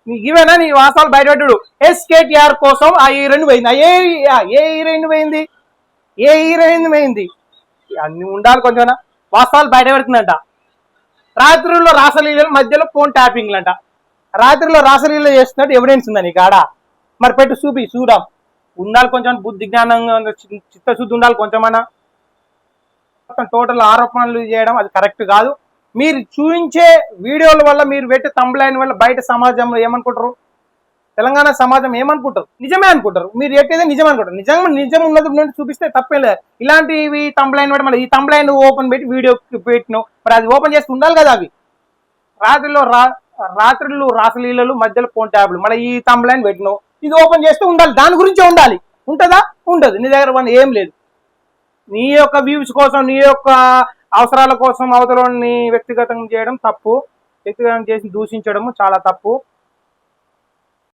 ఇవేనా నీ వాస్తవాలు బయటపెట్టుడు? ఎస్కేటిఆర్ కోసం ఆ హీరోయిన్ పోయింది. ఏ హీరోయిన్ పోయింది? ఏ హీరోయిన్ పోయింది? అన్ని ఉండాలి కొంచెం. వాస్తవాలు బయట పెడుతుందంట. రాత్రుల్లో రాసలీల మధ్యలో ఫోన్ ట్యాపింగ్లు అంట. రాత్రిలో రాసలీల చేస్తున్నట్టు ఎవిడెన్స్ ఉందా నీ కాడ? మరి పెట్టు చూద్దాం. ఉండాలి కొంచెం బుద్ధి జ్ఞానంగా, చిత్తశుద్ధి ఉండాలి కొంచెమన్నా. మొత్తం టోటల్ ఆరోపణలు చేయడం అది కరెక్ట్ కాదు. మీరు చూపించే వీడియోల వల్ల, మీరు పెట్టే తంబ్లైన్ వల్ల బయట సమాజంలో ఏమనుకుంటారు? తెలంగాణ సమాజం ఏమనుకుంటారు? నిజమే అనుకుంటారు. మీరు ఎట్టేదే నిజం అనుకుంటారు. నిజం ఉన్నది చూపిస్తే తప్పేం లేదు. ఇలాంటివి తంబ్లైన్ పెట్టి మళ్ళీ ఈ తంబ్లైన్ ఓపెన్ పెట్టి వీడియో పెట్టినావు, మరి అది ఓపెన్ చేసి ఉండాలి కదా. అవి రాత్రిళ్ళు రాసలీలలు, మధ్యలో ఫోన్ ట్యాబ్లు, మళ్ళీ ఈ తంబ్లైన్ పెట్టినావు, ఇది ఓపెన్ చేస్తే ఉండాలి. దాని గురించే ఉండాలి. ఉంటుందా? ఉండదు. నీ దగ్గర ఏం లేదు. నీ యొక్క వ్యూస్ కోసం, నీ యొక్క అవసరాల కోసం అవతలని వ్యక్తిగతం చేయడం తప్పు. వ్యక్తిగతం చేసి దూషించడము చాలా తప్పు.